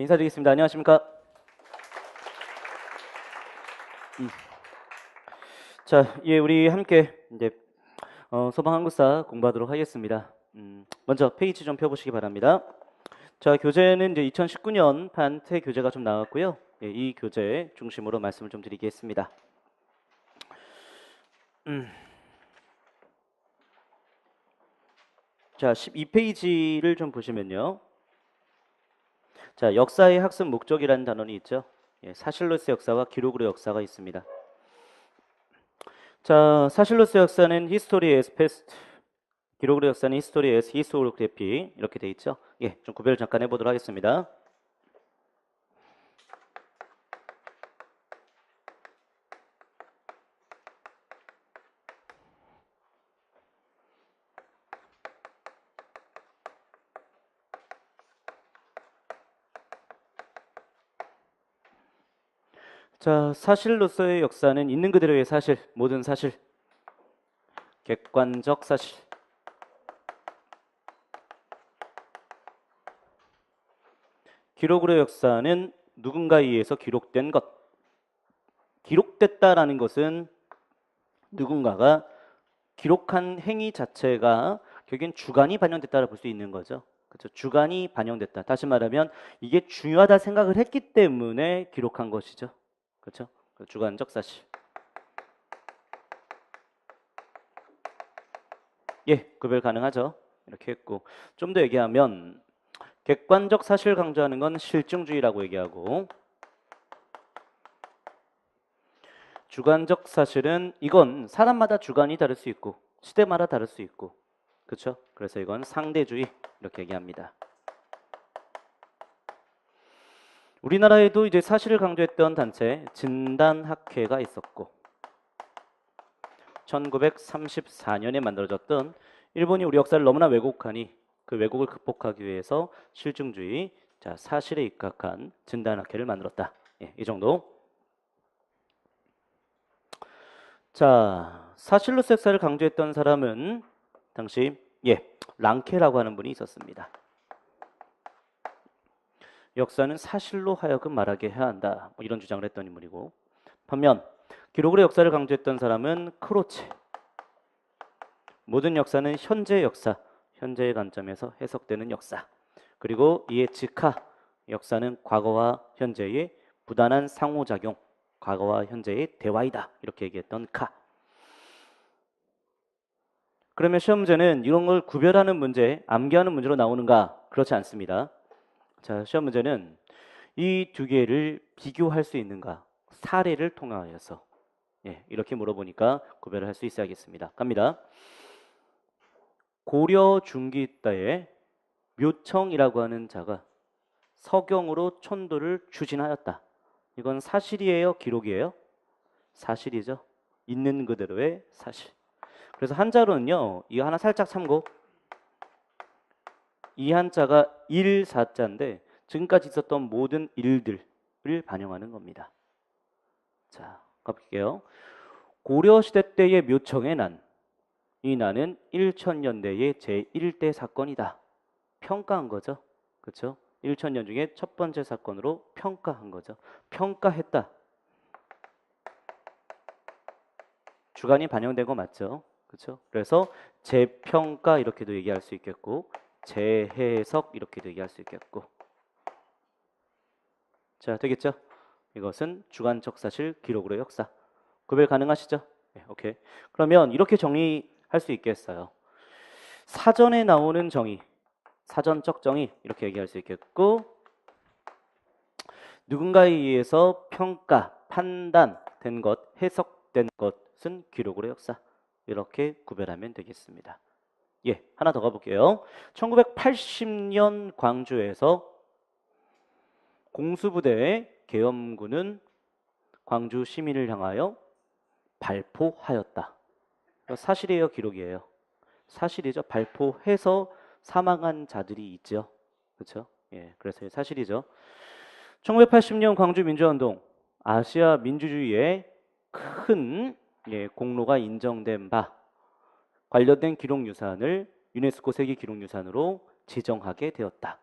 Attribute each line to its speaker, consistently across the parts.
Speaker 1: 인사드리겠습니다. 안녕하십니까? 자, 우리 함께 이제 소방한국사 공부하도록 하겠습니다. 먼저 페이지 좀 펴보시기 바랍니다. 자, 교재는 이제 2019년 판태 교재가 좀 나왔고요. 이 교재 중심으로 말씀을 좀 드리겠습니다. 자, 12페이지를 좀 보시면요. 자, 역사의 학습 목적이라는 단원이 있죠. 사실로서의 역사와 기록으로의 역사가 있습니다. 자, 사실로서의 역사는 history as past, 기록으로의 역사는 history as historiography 이렇게 돼 있죠. 좀 구별 잠깐 해보도록 하겠습니다. 자, 사실로서의 역사는 있는 그대로의 사실, 모든 사실, 객관적 사실. 기록으로의 역사는 누군가에 의해서 기록된 것. 기록됐다라는 것은 누군가가 기록한 행위 자체가 결국엔 주관이 반영됐다고 볼 수 있는 거죠. 그렇죠? 주관이 반영됐다. 다시 말하면 이게 중요하다 생각을 했기 때문에 기록한 것이죠. 그렇죠? 주관적 사실. 구별 가능하죠. 이렇게 했고, 좀 더 얘기하면 객관적 사실 강조하는 건 실증주의라고 얘기하고, 주관적 사실은 이건 사람마다 주관이 다를 수 있고 시대마다 다를 수 있고, 그렇죠? 그래서 이건 상대주의 이렇게 얘기합니다. 우리나라에도 이제 사실을 강조했던 단체 진단학회가 있었고, 1934년에 만들어졌던, 일본이 우리 역사를 너무나 왜곡하니 그 왜곡을 극복하기 위해서 실증주의, 자, 사실에 입각한 진단학회를 만들었다. 이 정도. 자, 사실로서 역사를 강조했던 사람은 당시 랑케라고 하는 분이 있었습니다. 역사는 사실로 하여금 말하게 해야 한다, 이런 주장을 했던 인물이고, 반면 기록으로 역사를 강조했던 사람은 크로체. 모든 역사는 현재의 역사, 현재의 관점에서 해석되는 역사. 그리고 이에 즉하, 역사는 과거와 현재의 부단한 상호작용, 과거와 현재의 대화이다, 이렇게 얘기했던 카. 그러면 시험 문제는 이런 걸 구별하는 문제, 암기하는 문제로 나오는가? 그렇지 않습니다. 자, 시험 문제는 이 두 개를 비교할 수 있는가? 사례를 통하여서 이렇게 물어보니까 구별을 할 수 있어야겠습니다. 갑니다. 고려 중기 때에 묘청이라고 하는 자가 서경으로 촌도를 추진하였다. 이건 사실이에요? 기록이에요? 사실이죠. 있는 그대로의 사실. 그래서 한자로는요, 이거 하나 살짝 참고, 이 한자가 일사자인데 지금까지 있었던 모든 일들을 반영하는 겁니다. 자, 가볼게요. 고려시대 때의 묘청의 난, 이 난은 1000년대의 제1대 사건이다. 평가한 거죠. 그렇죠? 1000년 중에 첫 번째 사건으로 평가한 거죠. 평가했다. 주관이 반영된 거 맞죠? 그렇죠? 그래서 재평가 이렇게도 얘기할 수 있겠고, 재해석 이렇게도 얘기할 수 있겠고. 자, 되겠죠? 이것은 주관적 사실, 기록으로의 역사. 구별 가능하시죠? 오케이. 그러면 이렇게 정리할 수 있겠어요. 사전에 나오는 정의, 사전적 정의 이렇게 얘기할 수 있겠고, 누군가에 의해서 평가, 판단된 것, 해석된 것은 기록으로의 역사. 이렇게 구별하면 되겠습니다. 하나 더 가볼게요. 1980년 광주에서 공수부대의 계엄군은 광주 시민을 향하여 발포하였다. 사실이에요, 기록이에요? 사실이죠. 발포해서 사망한 자들이 있죠. 그렇죠? 그래서 사실이죠. 1980년 광주 민주화운동, 아시아 민주주의의 큰 공로가 인정된 바, 관련된 기록유산을 유네스코 세계기록유산으로 지정하게 되었다.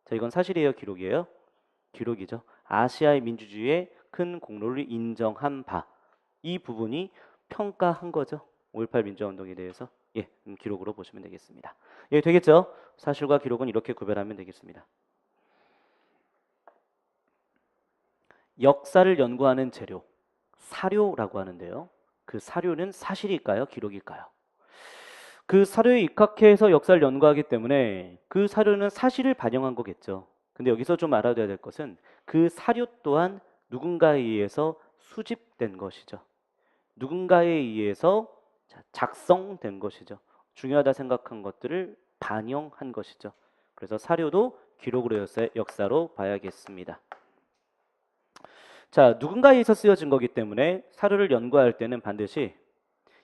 Speaker 1: 자, 이건 사실이에요, 기록이에요? 기록이죠. 아시아의 민주주의에 큰 공로를 인정한 바. 이 부분이 평가한 거죠. 5.18 민주화운동에 대해서. 예, 기록으로 보시면 되겠습니다. 예, 되겠죠? 사실과 기록은 이렇게 구별하면 되겠습니다. 역사를 연구하는 재료, 사료라고 하는데요. 그 사료는 사실일까요? 기록일까요? 그 사료에 입각해서 역사를 연구하기 때문에 그 사료는 사실을 반영한 거겠죠. 근데 여기서 좀 알아둬야 될 것은 그 사료 또한 누군가에 의해서 수집된 것이죠. 누군가에 의해서 작성된 것이죠. 중요하다 생각한 것들을 반영한 것이죠. 그래서 사료도 기록으로 역사로 봐야겠습니다. 자, 누군가에 의해서 쓰여진 거기 때문에 사료를 연구할 때는 반드시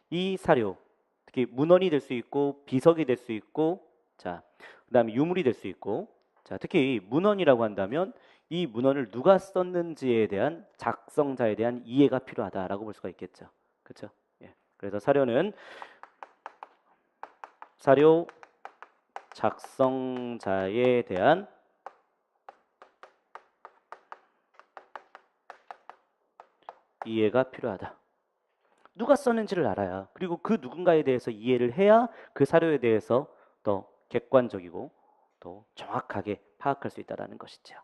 Speaker 1: 이 사료, 특히 문헌이 될 수 있고 비석이 될 수 있고, 자, 그다음에 유물이 될 수 있고, 자, 특히 문헌이라고 한다면 이 문헌을 누가 썼는지에 대한 작성자에 대한 이해가 필요하다라고 볼 수가 있겠죠. 그렇죠? 예. 그래서 사료는 사료 작성자에 대한 이해가 필요하다. 누가 썼는지를 알아야, 그리고 그 누군가에 대해서 이해를 해야 그 사료에 대해서 더 객관적이고 더 정확하게 파악할 수 있다는 것이죠.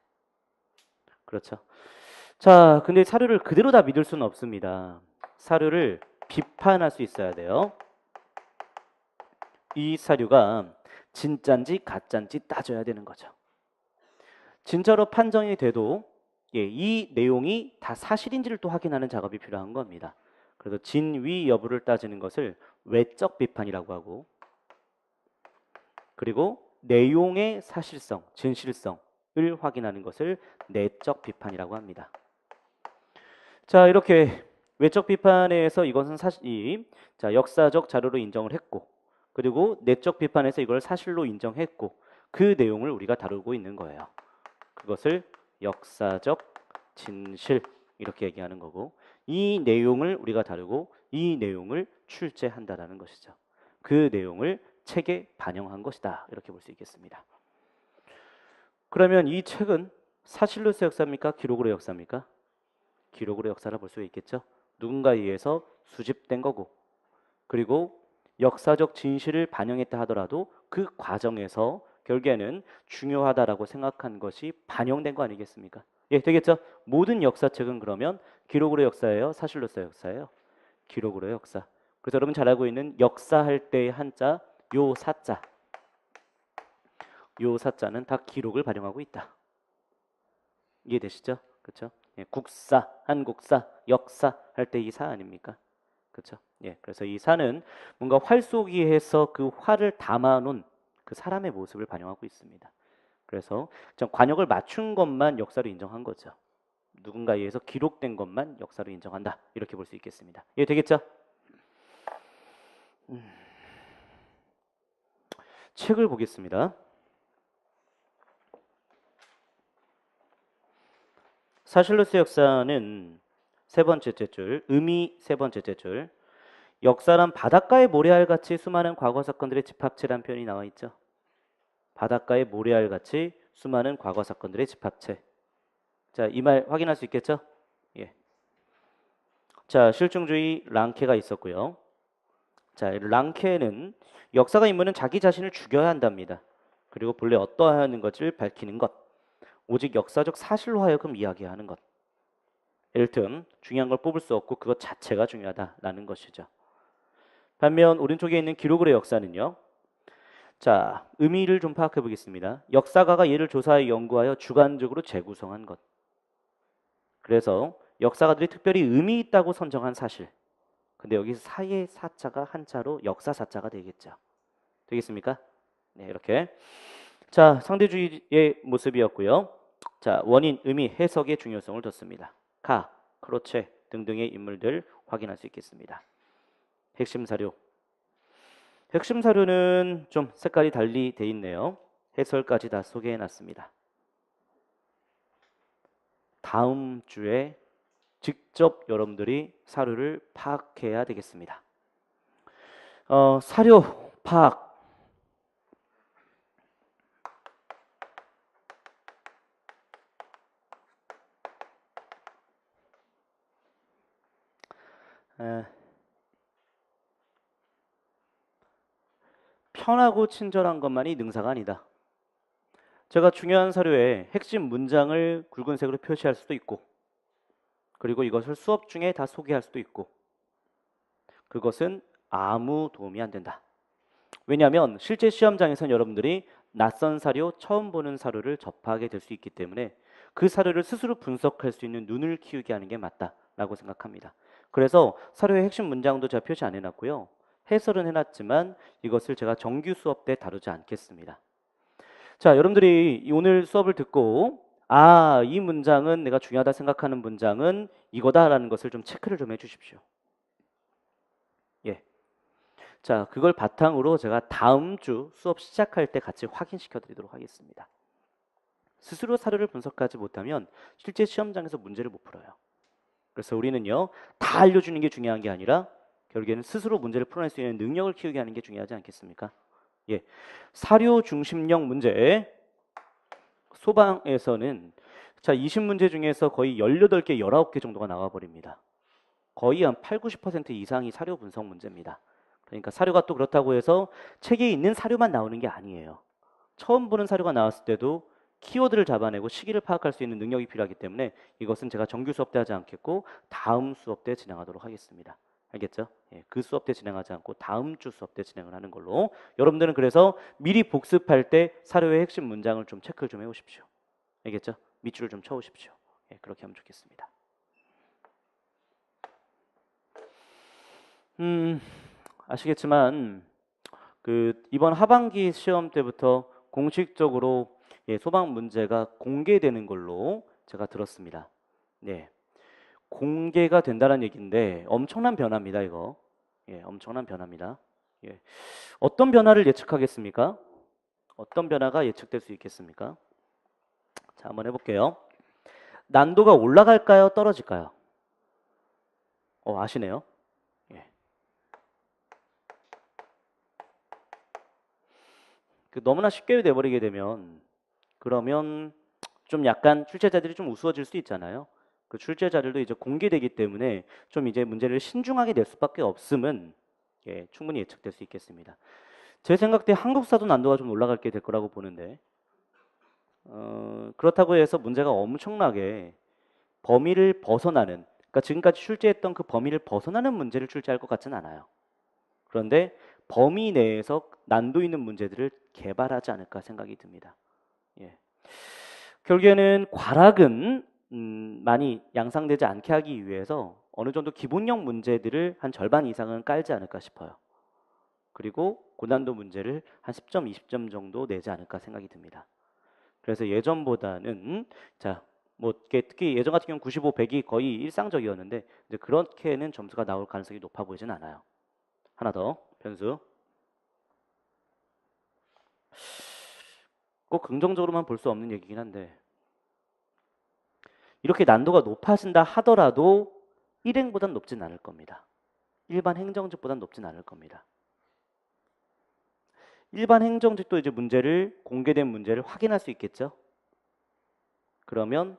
Speaker 1: 그렇죠. 자, 근데 사료를 그대로 다 믿을 수는 없습니다. 사료를 비판할 수 있어야 돼요. 이 사료가 진짠지 가짠지 따져야 되는 거죠. 진짜로 판정이 돼도 이 내용이 다 사실인지를 또 확인하는 작업이 필요한 겁니다. 그래서 진위 여부를 따지는 것을 외적 비판이라고 하고, 그리고 내용의 사실성, 진실성을 확인하는 것을 내적 비판이라고 합니다. 자, 이렇게 외적 비판에서 이것은 자, 역사적 자료로 인정을 했고, 그리고 내적 비판에서 이걸 사실로 인정했고, 그 내용을 우리가 다루고 있는 거예요. 그것을 역사적 진실 이렇게 얘기하는 거고, 이 내용을 우리가 다루고 이 내용을 출제한다라는 것이죠. 그 내용을 책에 반영한 것이다 이렇게 볼 수 있겠습니다. 그러면 이 책은 사실로서의 역사입니까? 기록으로의 역사입니까? 기록으로의 역사라 볼 수 있겠죠. 누군가에 의해서 수집된 거고, 그리고 역사적 진실을 반영했다 하더라도 그 과정에서 결국에는 중요하다라고 생각한 것이 반영된 거 아니겠습니까? 예, 되겠죠? 모든 역사책은 그러면 기록으로의 역사예요? 사실로서의 역사예요? 기록으로의 역사. 그래서 여러분 잘 알고 있는 역사할 때의 한자, 요 사자. 요 사자는 다 기록을 반영하고 있다. 이해되시죠? 그렇죠? 예, 국사, 한국사, 역사 할 때 이 사 아닙니까? 그렇죠? 예, 그래서 이 사는 뭔가 활 쏘기해서 그 활을 담아놓은 그 사람의 모습을 반영하고 있습니다. 그래서 관역을 맞춘 것만 역사로 인정한 거죠. 누군가에 의해서 기록된 것만 역사로 인정한다. 이렇게 볼 수 있겠습니다. 예, 되겠죠? 책을 보겠습니다. 사실로서의 역사는 세 번째 줄, 의미 세 번째 줄. 역사란 바닷가의 모래알같이 수많은 과거 사건들의 집합체라는 표현이 나와 있죠. 바닷가의 모래알같이 수많은 과거 사건들의 집합체. 자, 이 말 확인할 수 있겠죠? 예. 자, 실증주의 랑케가 있었고요. 자, 랑케는 역사가 인물은 자기 자신을 죽여야 한답니다. 그리고 본래 어떠하는 것을 밝히는 것. 오직 역사적 사실로 하여금 이야기하는 것. 일튼 중요한 걸 뽑을 수 없고 그것 자체가 중요하다라는 것이죠. 반면 오른쪽에 있는 기록으로의 역사는요. 자, 의미를 좀 파악해 보겠습니다. 역사가가 이를 조사하여 연구하여 주관적으로 재구성한 것. 그래서 역사가들이 특별히 의미 있다고 선정한 사실. 근데 여기 사의 사자가 한자로 역사 사자가 되겠죠. 되겠습니까? 네, 이렇게. 자, 상대주의의 모습이었고요. 자, 원인, 의미, 해석의 중요성을 뒀습니다. 가, 크로체 등등의 인물들 확인할 수 있겠습니다. 핵심 사료. 핵심 사료는 좀 색깔이 달리 돼 있네요. 해설까지 다 소개해 놨습니다. 다음 주에 직접 여러분들이 사료를 파악해야 되겠습니다. 사료 파악. 에, 편하고 친절한 것만이 능사가 아니다. 제가 중요한 사료에 핵심 문장을 굵은색으로 표시할 수도 있고, 그리고 이것을 수업 중에 다 소개할 수도 있고, 그것은 아무 도움이 안 된다. 왜냐하면 실제 시험장에서는 여러분들이 낯선 사료, 처음 보는 사료를 접하게 될 수 있기 때문에 그 사료를 스스로 분석할 수 있는 눈을 키우게 하는 게 맞다라고 생각합니다. 그래서 사료의 핵심 문장도 제가 표시 안 해놨고요. 해설은 해놨지만 이것을 제가 정규 수업 때 다루지 않겠습니다. 자, 여러분들이 오늘 수업을 듣고 이 문장은 내가 중요하다 생각하는 문장은 이거다라는 것을 좀 체크를 좀 해주십시오. 예. 자, 그걸 바탕으로 제가 다음 주 수업 시작할 때 같이 확인시켜 드리도록 하겠습니다. 스스로 사료를 분석하지 못하면 실제 시험장에서 문제를 못 풀어요. 그래서 우리는요, 다 알려주는 게 중요한 게 아니라 결국에는 스스로 문제를 풀어낼 수 있는 능력을 키우게 하는 게 중요하지 않겠습니까? 예. 사료 중심형 문제 소방에서는 자, 20문제 중에서 거의 18개, 19개 정도가 나와 버립니다. 거의 한 8, 90% 이상이 사료 분석 문제입니다. 그러니까 사료가 또 그렇다고 해서 책에 있는 사료만 나오는 게 아니에요. 처음 보는 사료가 나왔을 때도 키워드를 잡아내고 시기를 파악할 수 있는 능력이 필요하기 때문에 이것은 제가 정규 수업 때 하지 않겠고 다음 수업 때 진행하도록 하겠습니다. 알겠죠? 예, 그 수업 때 진행하지 않고 다음 주 수업 때 진행을 하는 걸로. 여러분들은 그래서 미리 복습할 때 사료의 핵심 문장을 좀 체크를 좀 해오십시오. 알겠죠? 밑줄을 좀 쳐오십시오. 예, 그렇게 하면 좋겠습니다. 아시겠지만 이번 하반기 시험 때부터 공식적으로 소방 문제가 공개되는 걸로 제가 들었습니다. 네, 공개가 된다는 얘기인데 엄청난 변화입니다. 이거 엄청난 변화입니다. 어떤 변화를 예측하겠습니까? 어떤 변화가 예측될 수 있겠습니까? 자, 한번 해볼게요. 난도가 올라갈까요? 떨어질까요? 아시네요. 너무나 쉽게 돼버리게 되면 그러면 좀 약간 출제자들이 좀 우스워질 수 있잖아요. 그 출제자들도 이제 공개되기 때문에 좀 이제 문제를 신중하게 낼 수밖에 없음은 충분히 예측될 수 있겠습니다. 제 생각때 한국사도 난도가 좀 올라가게 될 거라고 보는데 그렇다고 해서 문제가 엄청나게 범위를 벗어나는 그러니까 지금까지 출제했던 그 범위를 벗어나는 문제를 출제할 것 같지는 않아요. 그런데 범위 내에서 난도 있는 문제들을 개발하지 않을까 생각이 듭니다. 예. 결국에는 과락은 많이 양상되지 않게 하기 위해서 어느 정도 기본형 문제들을 한 절반 이상은 깔지 않을까 싶어요. 그리고 고난도 문제를 한 10점, 20점 정도 내지 않을까 생각이 듭니다. 그래서 예전보다는 특히 예전 같은 경우 95, 100이 거의 일상적이었는데 이제 그렇게는 점수가 나올 가능성이 높아 보이진 않아요. 하나 더 변수. 꼭 긍정적으로만 볼 수 없는 얘기긴 한데 이렇게 난도가 높아진다 하더라도 일행보단 높진 않을 겁니다. 일반 행정직보단 높진 않을 겁니다. 일반 행정직도 이제 공개된 문제를 확인할 수 있겠죠. 그러면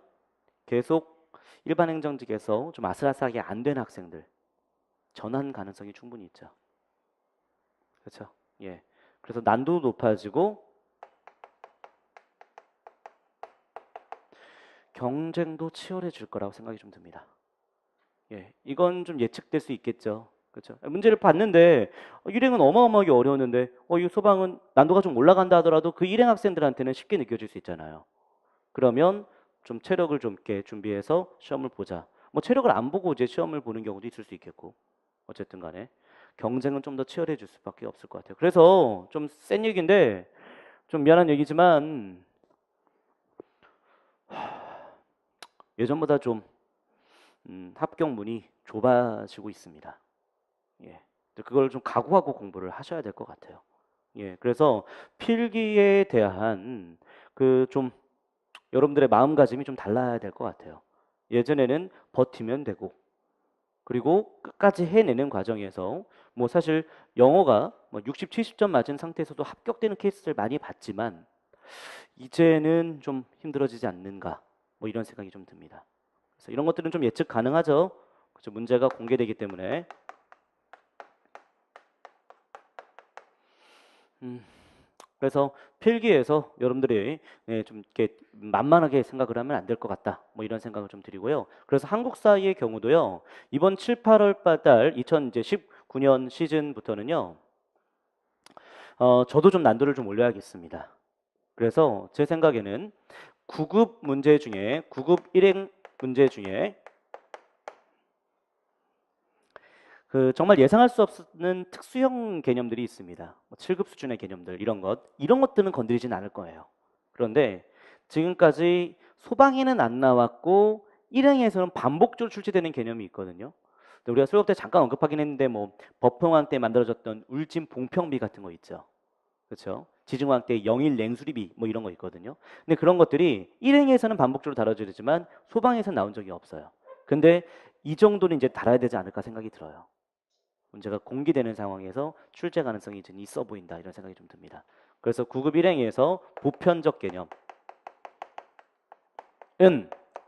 Speaker 1: 계속 일반 행정직에서 좀 아슬아슬하게 안 된 학생들 전환 가능성이 충분히 있죠. 그렇죠? 예. 그래서 난도도 높아지고 경쟁도 치열해질 거라고 생각이 좀 듭니다. 예, 이건 좀 예측될 수 있겠죠. 그렇죠. 문제를 봤는데 일행은 어마어마하게 어려웠는데 이 소방은 난도가 좀 올라간다 하더라도 그 일행 학생들한테는 쉽게 느껴질 수 있잖아요. 그러면 좀 체력을 좀 있게 준비해서 시험을 보자. 뭐 체력을 안 보고 이제 시험을 보는 경우도 있을 수 있겠고 어쨌든 간에 경쟁은 좀 더 치열해질 수밖에 없을 것 같아요. 그래서 좀 센 얘기인데 좀 미안한 얘기지만 예전보다 좀 합격문이 좁아지고 있습니다. 예, 그걸 좀 각오하고 공부를 하셔야 될 것 같아요. 예, 그래서 필기에 대한 좀 여러분들의 마음가짐이 좀 달라야 될 것 같아요. 예전에는 버티면 되고 그리고 끝까지 해내는 과정에서 뭐 사실 영어가 60, 70점 맞은 상태에서도 합격되는 케이스를 많이 봤지만 이제는 좀 힘들어지지 않는가 뭐 이런 생각이 좀 듭니다. 그래서 이런 것들은 좀 예측 가능하죠. 그렇죠? 문제가 공개되기 때문에. 그래서 필기에서 여러분들이 좀 이렇게 만만하게 생각을 하면 안 될 것 같다. 뭐 이런 생각을 좀 드리고요. 그래서 한국사의 경우도요. 이번 7, 8월 달 2019년 시즌부터는요. 저도 좀 난도를 좀 올려야겠습니다. 그래서 제 생각에는 9급 문제 중에 9급 일행 문제 중에 그 정말 예상할 수 없는 특수형 개념들이 있습니다. 뭐 7급 수준의 개념들 이런 것들은 건드리진 않을 거예요. 그런데 지금까지 소방에는 안 나왔고 일행에서는 반복적으로 출제되는 개념이 있거든요. 우리가 수업 때 잠깐 언급하긴 했는데 뭐 법흥왕 때 만들어졌던 울진 봉평비 같은 거 있죠. 그렇죠? 지중왕 때 영일 냉수리비 뭐 이런 거 있거든요. 근데 그런 것들이 일행에서는 반복적으로 다뤄지지만 소방에서는 나온 적이 없어요. 근데 이 정도는 이제 다뤄야 되지 않을까 생각이 들어요. 문제가 공개되는 상황에서 출제 가능성이 좀 있어 보인다 이런 생각이 좀 듭니다. 그래서 9급 일행에서 보편적 개념은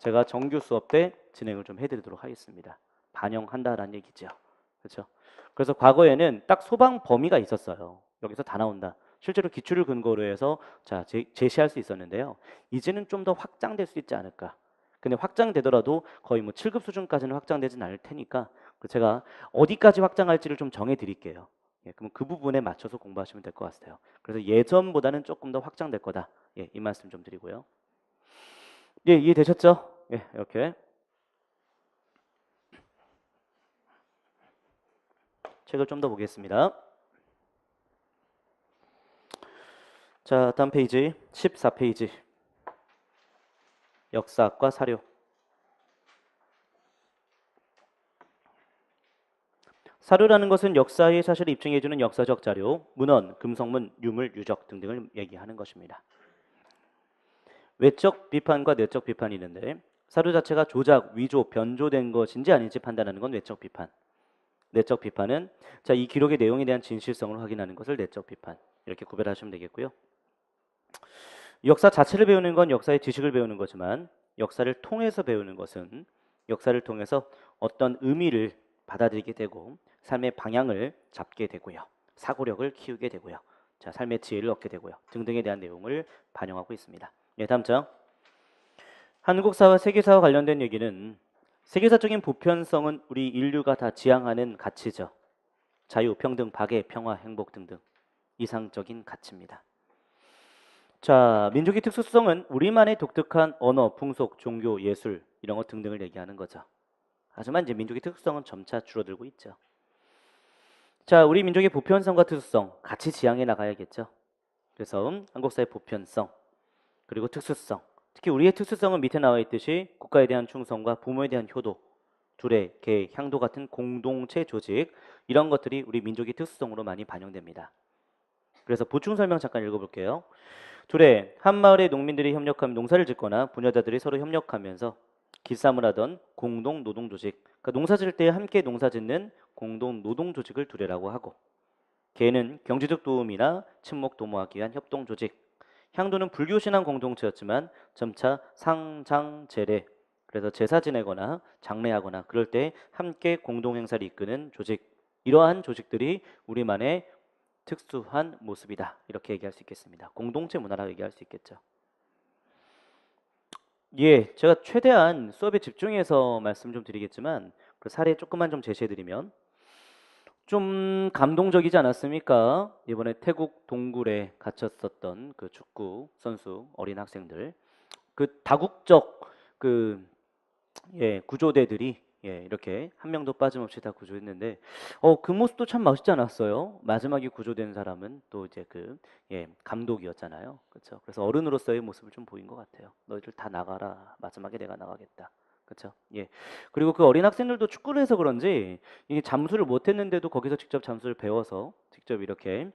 Speaker 1: 제가 정규 수업 때 진행을 좀 해드리도록 하겠습니다. 반영한다라는 얘기죠. 그렇죠? 그래서 과거에는 딱 소방 범위가 있었어요. 여기서 다 나온다. 실제로 기출을 근거로 해서 자 제시할 수 있었는데요. 이제는 좀 더 확장될 수 있지 않을까. 근데 확장되더라도 거의 뭐 7급 수준까지는 확장되진 않을 테니까 제가 어디까지 확장할지를 좀 정해 드릴게요. 예, 그럼 그 부분에 맞춰서 공부하시면 될 것 같아요. 그래서 예전보다는 조금 더 확장될 거다. 예, 이 말씀 좀 드리고요. 예, 이해되셨죠? 예, 이렇게 책을 좀 더 보겠습니다. 자, 다음 페이지 14페이지 역사학과 사료. 사료라는 것은 역사의 사실을 입증해주는 역사적 자료, 문헌, 금성문, 유물, 유적 등등을 얘기하는 것입니다. 외적 비판과 내적 비판이 있는데 사료 자체가 조작, 위조, 변조된 것인지 아닌지 판단하는 건 외적 비판. 내적 비판은 자, 이 기록의 내용에 대한 진실성을 확인하는 것을 내적 비판. 이렇게 구별하시면 되겠고요. 역사 자체를 배우는 건 역사의 지식을 배우는 거지만 역사를 통해서 배우는 것은 역사를 통해서 어떤 의미를 받아들이게 되고 삶의 방향을 잡게 되고요. 사고력을 키우게 되고요. 자, 삶의 지혜를 얻게 되고요. 등등에 대한 내용을 반영하고 있습니다. 예, 다음 장. 한국사와 세계사와 관련된 얘기는 세계사적인 보편성은 우리 인류가 다 지향하는 가치죠. 자유, 평등, 박애, 평화, 행복 등등 이상적인 가치입니다. 자, 민족의 특수성은 우리만의 독특한 언어, 풍속, 종교, 예술 이런 것 등등을 얘기하는 거죠. 하지만 이제 민족의 특수성은 점차 줄어들고 있죠. 자, 우리 민족의 보편성과 특수성 같이 지향해 나가야겠죠. 그래서 한국사의 보편성 그리고 특수성, 특히 우리의 특수성은 밑에 나와 있듯이 국가에 대한 충성과 부모에 대한 효도, 둘의 계획, 향도 같은 공동체 조직 이런 것들이 우리 민족의 특수성으로 많이 반영됩니다. 그래서 보충 설명 잠깐 읽어볼게요. 둘에 한 마을의 농민들이 협력하면 농사를 짓거나 부녀자들이 서로 협력하면서 기싸움을 하던 공동 노동 조직, 그러니까 농사 지을 때 함께 농사 짓는 공동 노동 조직을 두레라고 하고, 계는 경제적 도움이나 친목 도모하기 위한 협동 조직, 향도는 불교 신앙 공동체였지만 점차 상장 제례, 그래서 제사 지내거나 장례하거나 그럴 때 함께 공동 행사를 이끄는 조직, 이러한 조직들이 우리만의 특수한 모습이다. 이렇게 얘기할 수 있겠습니다. 공동체 문화라고 얘기할 수 있겠죠. 예, 제가 최대한 수업에 집중해서 말씀 좀 드리겠지만 그 사례 조금만 좀 제시해드리면 좀 감동적이지 않았습니까? 이번에 태국 동굴에 갇혔었던 그 축구 선수 어린 학생들 그 다국적 그 구조대들이 이렇게 한 명도 빠짐없이 다 구조했는데 그 모습도 참 멋있지 않았어요? 마지막에 구조된 사람은 또 이제 감독이었잖아요. 그렇죠? 그래서 어른으로서의 모습을 좀 보인 것 같아요. 너희들 다 나가라. 마지막에 내가 나가겠다. 그렇죠? 예. 그리고 그 어린 학생들도 축구를 해서 그런지 이게 잠수를 못 했는데도 거기서 직접 잠수를 배워서 직접 이렇게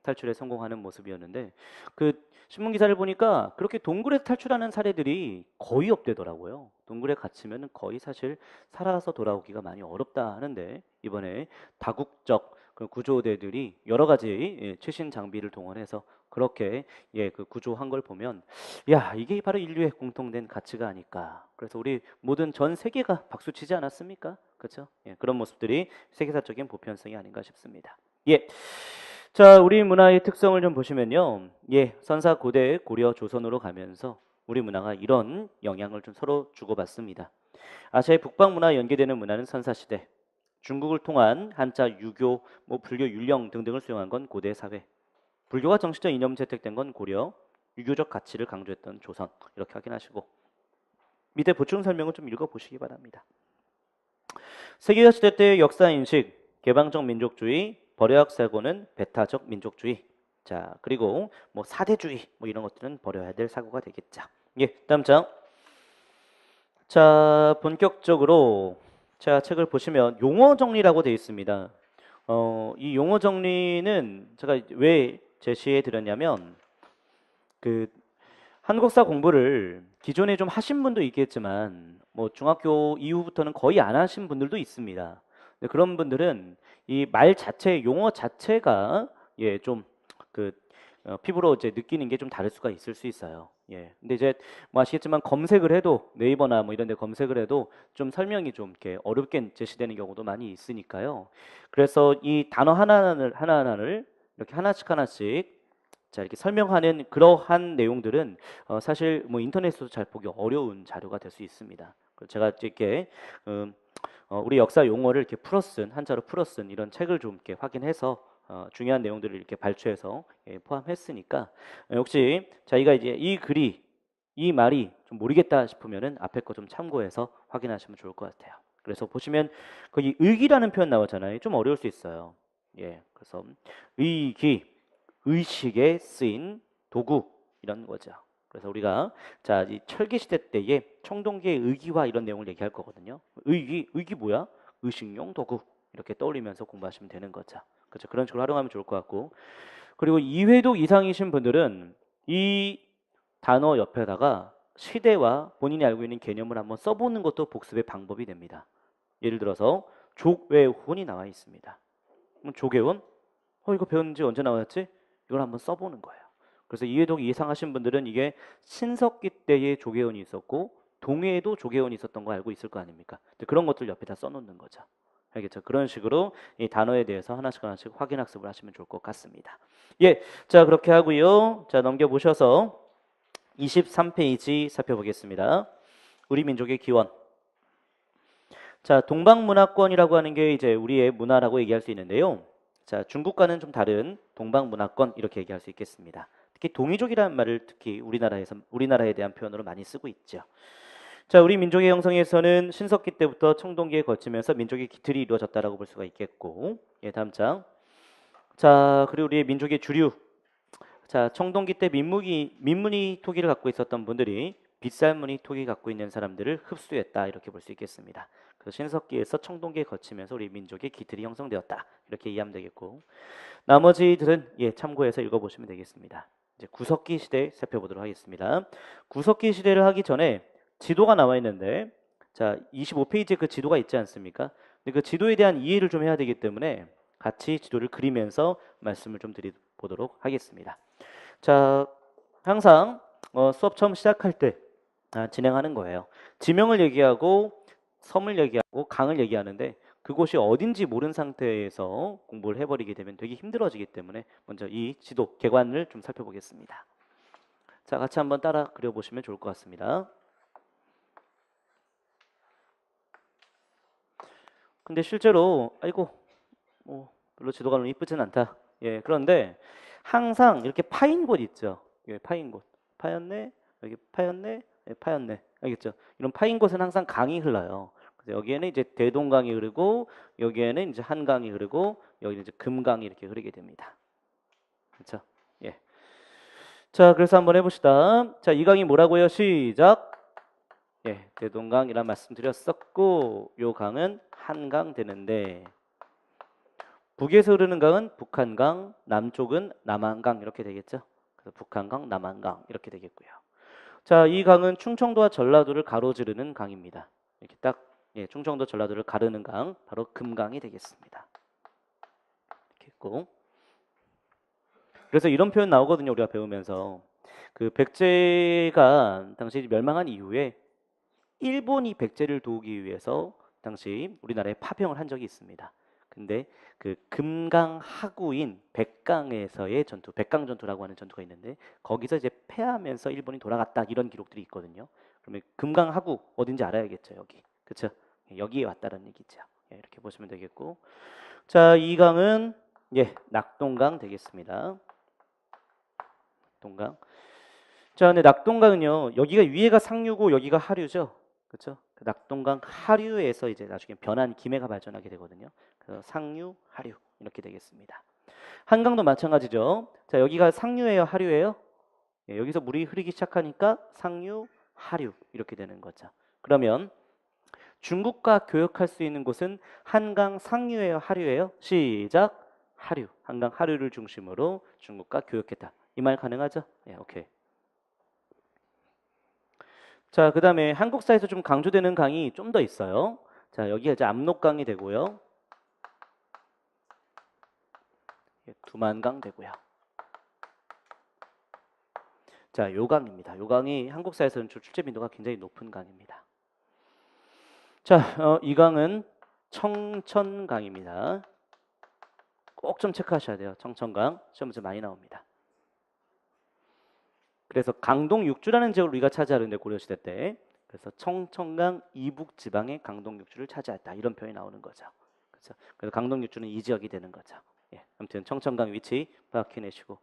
Speaker 1: 탈출에 성공하는 모습이었는데 그 신문 기사를 보니까 그렇게 동굴에서 탈출하는 사례들이 거의 없대더라고요. 동굴에 갇히면 거의 사실 살아서 돌아오기가 많이 어렵다 하는데 이번에 다국적 그 구조대들이 여러 가지 최신 장비를 동원해서 그렇게 그 구조한 걸 보면 야, 이게 바로 인류의 공통된 가치가 아닐까. 그래서 우리 모든 전 세계가 박수치지 않았습니까? 그렇죠? 그런 모습들이 세계사적인 보편성이 아닌가 싶습니다. 자, 우리 문화의 특성을 좀 보시면요. 선사 고대, 고려, 조선으로 가면서 우리 문화가 이런 영향을 좀 서로 주고받습니다. 아시아의 북방 문화와 연계되는 문화는 선사시대, 중국을 통한 한자, 유교, 불교, 율령 등등을 수용한 건 고대 사회, 불교가 정치적 이념 채택된 건 고려, 유교적 가치를 강조했던 조선, 이렇게 확인하시고 밑에 보충 설명을 좀 읽어보시기 바랍니다. 세계화 시대 때의 역사 인식, 개방적 민족주의, 버려야 사고는 배타적 민족주의. 자, 그리고 사대주의 이런 것들은 버려야 될 사고가 되겠죠. 다음 장. 자, 본격적으로 자, 책을 보시면 용어 정리라고 되어 있습니다. 이 용어 정리는 제가 왜 제시해 드렸냐면 그 한국사 공부를 기존에 좀 하신 분도 있겠지만 중학교 이후부터는 거의 안 하신 분들도 있습니다. 근데 그런 분들은 이 말 자체, 용어 자체가 좀그 피부로 이제 느끼는 게 좀 다를 수가 있을 수 있어요. 근데 이제 아시겠지만 검색을 해도 네이버나 이런 데 검색을 해도 좀 설명이 좀 이렇게 어렵게 제시되는 경우도 많이 있으니까요. 그래서 이 단어 하나하나를 이렇게 하나씩 자, 이렇게 설명하는 그러한 내용들은 사실 인터넷에서 잘 보기 어려운 자료가 될 수 있습니다. 제가 이렇게 우리 역사 용어를 이렇게 한자로 풀어 쓴 이런 책을 좀 이렇게 확인해서 중요한 내용들을 이렇게 발췌해서 포함했으니까 혹시 자기가 이제 이 글이 이 말이 좀 모르겠다 싶으면은 앞에 거 좀 참고해서 확인하시면 좋을 것 같아요. 그래서 보시면 거기 의기라는 표현 나오잖아요. 좀 어려울 수 있어요. 그래서 의기, 의식에 쓰인 도구 이런 거죠. 그래서 우리가 자, 이 철기 시대 때에 청동기의 의기화 이런 내용을 얘기할 거거든요. 의기 뭐야? 의식용 도구 이렇게 떠올리면서 공부하시면 되는 거죠. 그렇죠. 그런 식으로 활용하면 좋을 것 같고 그리고 2회독 이상이신 분들은 이 단어 옆에다가 시대와 본인이 알고 있는 개념을 한번 써보는 것도 복습의 방법이 됩니다. 예를 들어서 족외혼이 나와 있습니다. 그럼 족외혼? 이거 배운 지 언제 나왔지? 이걸 한번 써보는 거예요. 그래서 이해독 이상하신 분들은 이게 신석기 때에 조계원이 있었고 동해에도 조계원이 있었던 거 알고 있을 거 아닙니까? 그런 것들 옆에 다 써놓는 거죠. 알겠죠? 그런 식으로 이 단어에 대해서 하나씩 확인 학습을 하시면 좋을 것 같습니다. 자 그렇게 하고요. 자 넘겨보셔서 23페이지 살펴보겠습니다. 우리 민족의 기원. 자 동방문화권이라고 하는 게 이제 우리의 문화라고 얘기할 수 있는데요. 자, 중국과는 좀 다른 동방문화권 이렇게 얘기할 수 있겠습니다. 특히 동이족이라는 말을 특히 우리나라에 대한 표현으로 많이 쓰고 있죠. 자, 우리 민족의 형성에서는 신석기 때부터 청동기에 거치면서 민족의 기틀이 이루어졌다라고 볼 수가 있겠고, 다음 장. 자, 그리고 우리의 민족의 주류. 자, 청동기 때 민무늬 토기를 갖고 있었던 분들이 빗살무늬 토기 갖고 있는 사람들을 흡수했다 이렇게 볼 수 있겠습니다. 그래서 신석기에서 청동기에 거치면서 우리 민족의 기틀이 형성되었다 이렇게 이해하면 되겠고 나머지들은 참고해서 읽어보시면 되겠습니다. 이제 구석기 시대 살펴보도록 하겠습니다. 구석기 시대를 하기 전에 지도가 나와 있는데 자 25페이지에 그 지도가 있지 않습니까? 근데 그 지도에 대한 이해를 좀 해야 되기 때문에 같이 지도를 그리면서 말씀을 좀 드려보도록 하겠습니다. 자, 항상 수업 처음 시작할 때 진행하는 거예요. 지명을 얘기하고 섬을 얘기하고 강을 얘기하는데 그곳이 어딘지 모르는 상태에서 공부를 해버리게 되면 되게 힘들어지기 때문에 먼저 이 지도, 개관을 좀 살펴보겠습니다. 자, 같이 한번 따라 그려보시면 좋을 것 같습니다. 근데 실제로 별로 지도가 너무 이쁘진 않다. 그런데 항상 이렇게 파인 곳 있죠. 파인 곳. 파였네. 여기 파였네. 파였네. 알겠죠? 이런 파인 곳은 항상 강이 흘러요. 그래서 여기에는 이제 대동강이 흐르고 여기에는 이제 한강이 흐르고 여기는 이제 금강이 이렇게 흐르게 됩니다. 그렇죠? 자, 그래서 한번 해봅시다. 자, 이 강이 뭐라고요? 시작. 대동강이란 말씀 드렸었고 요 강은 한강 되는데 북에서 흐르는 강은 북한강, 남쪽은 남한강 이렇게 되겠죠. 그래서 북한강, 남한강 이렇게 되겠고요. 자, 이 강은 충청도와 전라도를 가로지르는 강입니다. 이렇게 딱 충청도, 전라도를 가르는 강 바로 금강이 되겠습니다. 이렇게 있고 그래서 이런 표현 나오거든요. 우리가 배우면서. 그 백제가 당시 멸망한 이후에 일본이 백제를 도우기 위해서 당시 우리나라에 파병을 한 적이 있습니다. 근데 그 금강하구인 백강에서의 전투, 백강전투라고 하는 전투가 있는데 거기서 이제 패하면서 일본이 돌아갔다 이런 기록들이 있거든요. 그러면 금강하구 어딘지 알아야겠죠, 여기. 그렇죠? 여기에 왔다는 얘기죠. 예, 이렇게 보시면 되겠고. 자, 이 강은 예, 낙동강 되겠습니다. 낙동강. 자, 근데 낙동강은요. 여기가 위에가 상류고 여기가 하류죠. 그렇죠? 그 낙동강 하류에서 이제 나중에 변한 김해가 발전하게 되거든요. 그래서 상류, 하류 이렇게 되겠습니다. 한강도 마찬가지죠. 자, 여기가 상류예요, 하류예요? 예, 여기서 물이 흐르기 시작하니까 상류, 하류 이렇게 되는 거죠. 그러면 중국과 교역할 수 있는 곳은 한강 상류예요, 하류예요? 시작. 하류. 한강 하류를 중심으로 중국과 교역했다. 이 말 가능하죠? 예, 오케이. 자, 그 다음에 한국사에서 좀 강조되는 강이 좀 더 있어요. 자, 여기가 이제 압록강이 되고요. 두만강 되고요. 자, 요강입니다. 요강이 한국사에서는 출제 빈도가 굉장히 높은 강입니다. 자, 이 강은 청천강입니다. 꼭 좀 체크하셔야 돼요. 청천강. 시험에서 많이 나옵니다. 그래서 강동육주라는 지역을 우리가 차지하는데 고려시대 때 그래서 청천강 이북 지방의 강동육주를 차지했다 이런 표현이 나오는 거죠. 그렇죠? 그래서 강동육주는 이 지역이 되는 거죠. 예, 아무튼 청천강 위치 파악해내시고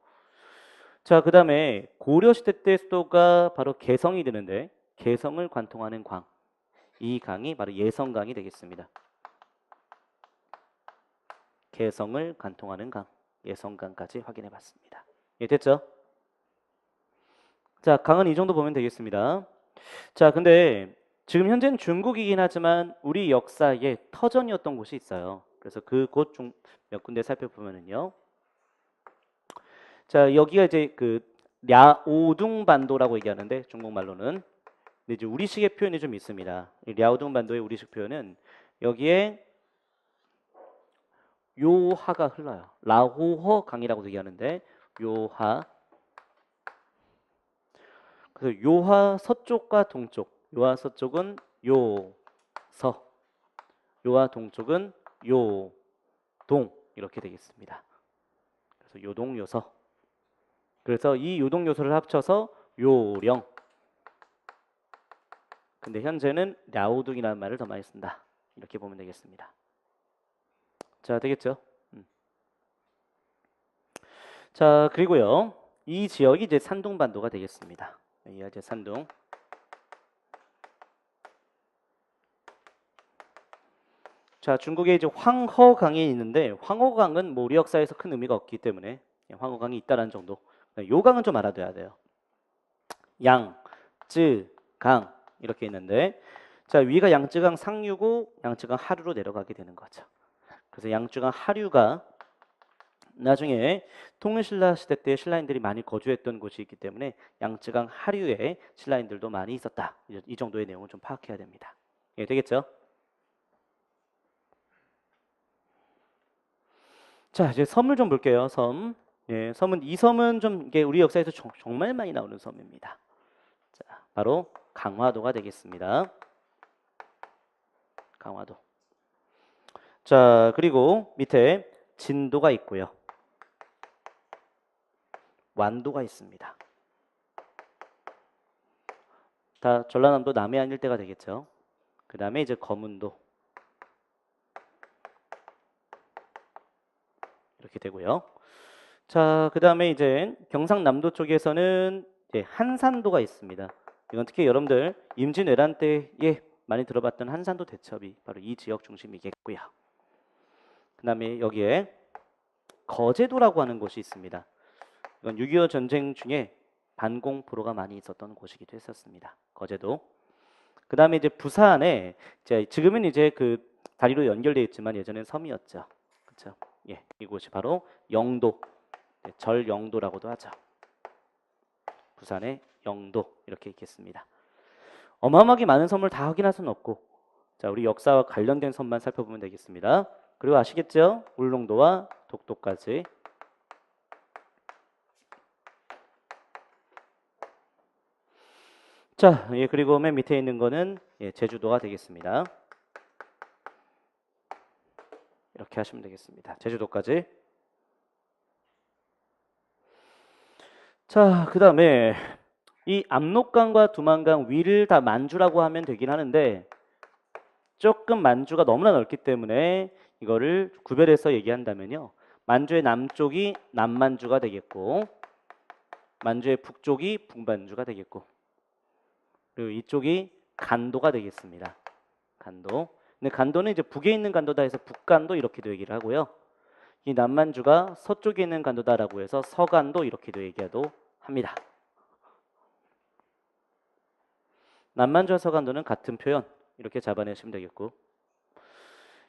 Speaker 1: 자, 그 다음에 고려시대 때 수도가 바로 개성이 되는데 개성을 관통하는 광, 이 강이 바로 예성강이 되겠습니다. 개성을 관통하는 강, 예성강까지 확인해봤습니다. 예, 됐죠? 자, 강은 이 정도 보면 되겠습니다. 자, 근데 지금 현재는 중국이긴 하지만 우리 역사에 터전이었던 곳이 있어요. 그래서 그 곳 중 몇 군데 살펴보면은요. 자, 여기가 이제 그 랴오둥반도라고 얘기하는데 중국말로는 근데 이제 우리식의 표현이 좀 있습니다. 이 랴오둥반도의 우리식 표현은 여기에 요하가 흘러요. 라호허 강이라고 얘기하는데 요하 그래서 요하 서쪽과 동쪽 요하 서쪽은 요서 요하 동쪽은 요동 이렇게 되겠습니다. 그래서 요동 요서 그래서 이 요동 요서를 합쳐서 요령 근데 현재는 랴오둥이라는 말을 더 많이 쓴다. 이렇게 보면 되겠습니다. 자, 되겠죠? 자, 그리고요. 이 지역이 이제 산둥반도가 되겠습니다. 여기가 이제 산둥. 자, 중국에 이제 황허강이 있는데 황허강은 뭐 우리 역사에서 큰 의미가 없기 때문에 황허강이 있다라는 정도. 요 강은 좀 알아둬야 돼요. 양, 쯔, 강 이렇게 있는데 자, 위가 양쯔강 상류고 양쯔강 하류로 내려가게 되는 거죠. 그래서 양쯔강 하류가 나중에 통일신라 시대 때 신라인들이 많이 거주했던 곳이 있기 때문에 양쯔강 하류에 신라인들도 많이 있었다. 이 정도의 내용을 좀 파악해야 됩니다. 예, 되겠죠? 자, 이제 섬을 좀 볼게요. 섬. 예, 섬은 이 섬은 좀 이게 우리 역사에서 정말 많이 나오는 섬입니다. 자, 바로 강화도가 되겠습니다. 강화도. 자, 그리고 밑에 진도가 있고요. 완도가 있습니다. 다 전라남도 남해안 일대가 되겠죠. 그 다음에 이제 거문도 이렇게 되고요. 자, 그 다음에 이제 경상남도 쪽에서는 이제 한산도가 있습니다. 이건 특히 여러분들 임진왜란 때에 많이 들어봤던 한산도 대첩이 바로 이 지역 중심이겠고요. 그 다음에 여기에 거제도라고 하는 곳이 있습니다. 이건 6.25 전쟁 중에 반공포로가 많이 있었던 곳이기도 했었습니다. 거제도. 그 다음에 이제 부산에 지금은 이제 그 다리로 연결되어 있지만 예전엔 섬이었죠. 그렇죠? 예, 이곳이 바로 영도, 절영도라고도 하죠. 부산의 영도 이렇게 있겠습니다. 어마어마하게 많은 섬을 다 확인할 수는 없고, 자, 우리 역사와 관련된 섬만 살펴보면 되겠습니다. 그리고 아시겠죠? 울릉도와 독도까지. 자, 예, 그리고 맨 밑에 있는 거는 예, 제주도가 되겠습니다. 이렇게 하시면 되겠습니다. 제주도까지. 자, 그 다음에 이 압록강과 두만강 위를 다 만주라고 하면 되긴 하는데 조금 만주가 너무나 넓기 때문에 이거를 구별해서 얘기한다면요. 만주의 남쪽이 남만주가 되겠고 만주의 북쪽이 북만주가 되겠고 그리고 이쪽이 간도가 되겠습니다. 간도. 근데 간도는 이제 북에 있는 간도다 해서 북간도 이렇게도 얘기를 하고요. 이 남만주가 서쪽에 있는 간도다라고 해서 서간도 이렇게도 얘기해도 합니다. 남만주와 서간도는 같은 표현 이렇게 잡아내시면 되겠고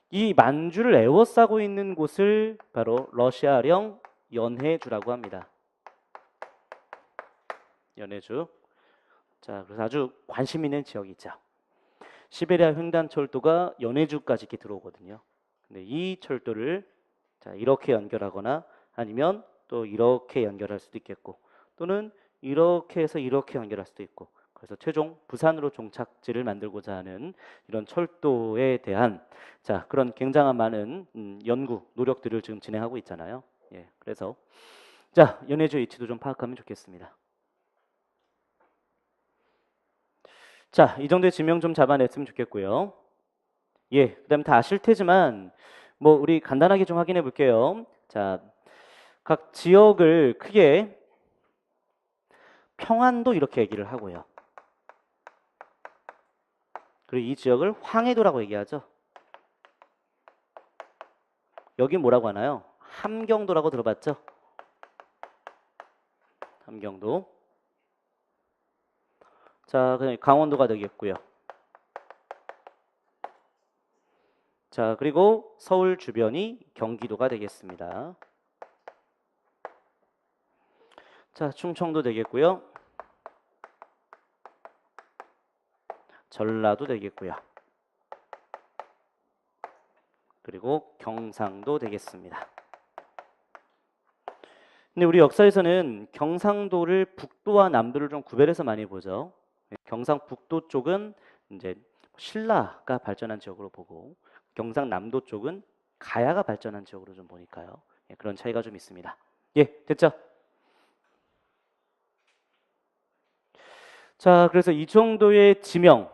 Speaker 1: 이 만주를 에워싸고 있는 곳을 바로 러시아령 연해주라고 합니다. 연해주. 자, 그래서 아주 관심 있는 지역이 있죠. 시베리아 횡단철도가 연해주까지 이렇게 들어오거든요. 근데 이 철도를 자, 이렇게 연결하거나 아니면 또 이렇게 연결할 수도 있겠고 또는 이렇게 해서 이렇게 연결할 수도 있고 그래서 최종 부산으로 종착지를 만들고자 하는 이런 철도에 대한 자 그런 굉장한 많은 연구 노력들을 지금 진행하고 있잖아요. 예, 그래서 자 연해주 위치도 좀 파악하면 좋겠습니다. 자, 이 정도의 지명 좀 잡아냈으면 좋겠고요. 예, 그다음 다 아실 테지만 뭐 우리 간단하게 좀 확인해 볼게요. 자, 각 지역을 크게 평안도 이렇게 얘기를 하고요. 그리고 이 지역을 황해도라고 얘기하죠. 여기 뭐라고 하나요? 함경도라고 들어봤죠? 함경도. 자, 그냥 강원도가 되겠고요. 자, 그리고 서울 주변이 경기도가 되겠습니다. 자, 충청도 되겠고요. 전라도 되겠고요. 그리고 경상도 되겠습니다. 근데 우리 역사에서는 경상도를 북도와 남도를 좀 구별해서 많이 보죠. 경상북도 쪽은 이제 신라가 발전한 지역으로 보고 경상남도 쪽은 가야가 발전한 지역으로 좀 보니까요. 예, 그런 차이가 좀 있습니다. 예, 됐죠? 자, 그래서 이 정도의 지명,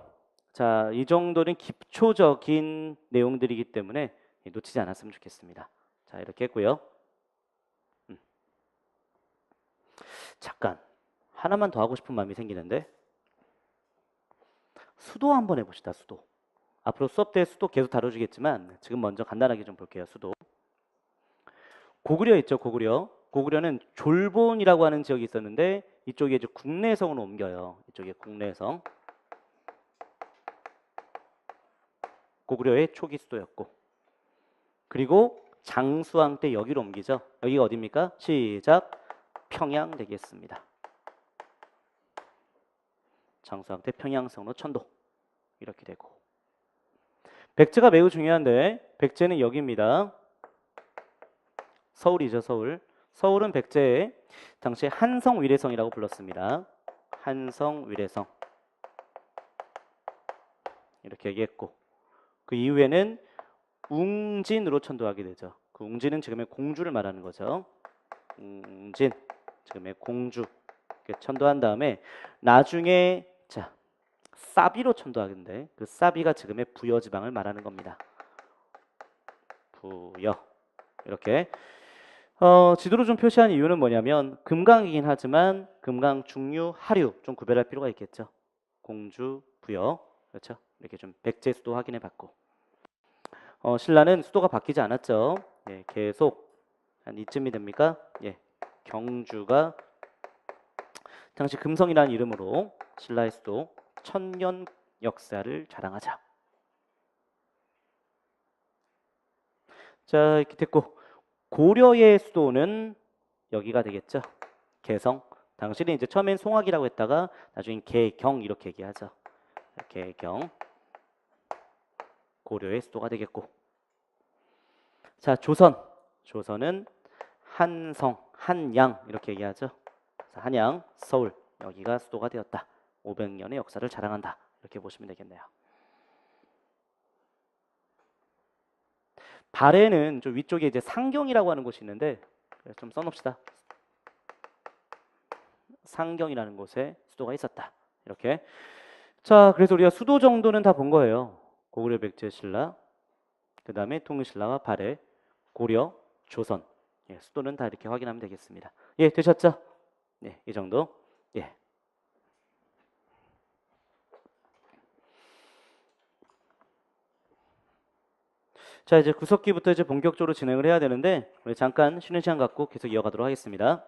Speaker 1: 자, 이 정도는 기초적인 내용들이기 때문에 놓치지 않았으면 좋겠습니다. 자, 이렇게 했고요. 잠깐 하나만 더 하고 싶은 마음이 생기는데 수도 한번 해봅시다. 수도. 앞으로 수업 때 수도 계속 다뤄주겠지만 지금 먼저 간단하게 좀 볼게요. 수도. 고구려 있죠. 고구려. 고구려는 졸본이라고 하는 지역이 있었는데 이쪽에 이제 국내성으로 옮겨요. 이쪽에 국내성. 고구려의 초기 수도였고 그리고 장수왕 때 여기로 옮기죠. 여기가 어디입니까? 시작. 평양 되겠습니다. 장수왕 때 평양성로 천도 이렇게 되고 백제가 매우 중요한데 백제는 여기입니다. 서울이죠. 서울. 서울은 백제의 당시 한성 위례성이라고 불렀습니다. 한성 위례성 이렇게 얘기했고 그 이후에는 웅진으로 천도하게 되죠. 그 웅진은 지금의 공주를 말하는 거죠. 웅진 지금의 공주 이렇게 천도한 다음에 나중에 자 사비로 천도하는데 그 사비가 지금의 부여 지방을 말하는 겁니다. 부여 이렇게 지도로 좀 표시한 이유는 뭐냐면 금강이긴 하지만 금강 중류 하류 좀 구별할 필요가 있겠죠. 공주 부여 그렇죠. 이렇게 좀 백제 수도 확인해 봤고 신라는 수도가 바뀌지 않았죠. 예, 계속 한 이쯤이 됩니까? 예, 경주가 당시 금성이라는 이름으로 신라의 수도 천년 역사를 자랑하자. 자 이렇게 됐고 고려의 수도는 여기가 되겠죠. 개성. 당시는 이제 처음엔 송악이라고 했다가 나중엔 개경 이렇게 얘기하죠. 개경. 고려의 수도가 되겠고. 자 조선. 조선은 한성, 한양 이렇게 얘기하죠. 한양, 서울 여기가 수도가 되었다. 500년의 역사를 자랑한다. 이렇게 보시면 되겠네요. 발해는 좀 위쪽에 이제 상경이라고 하는 곳이 있는데 좀 써놓읍시다. 상경이라는 곳에 수도가 있었다. 이렇게. 자, 그래서 우리가 수도 정도는 다 본 거예요. 고구려 백제 신라, 그 다음에 통일신라와 발해, 고려, 조선. 예, 수도는 다 이렇게 확인하면 되겠습니다. 예, 되셨죠? 예, 이 정도. 예. 자, 이제 구석기부터 이제 본격적으로 진행을 해야 되는데 우리 잠깐 쉬는 시간 갖고 계속 이어가도록 하겠습니다.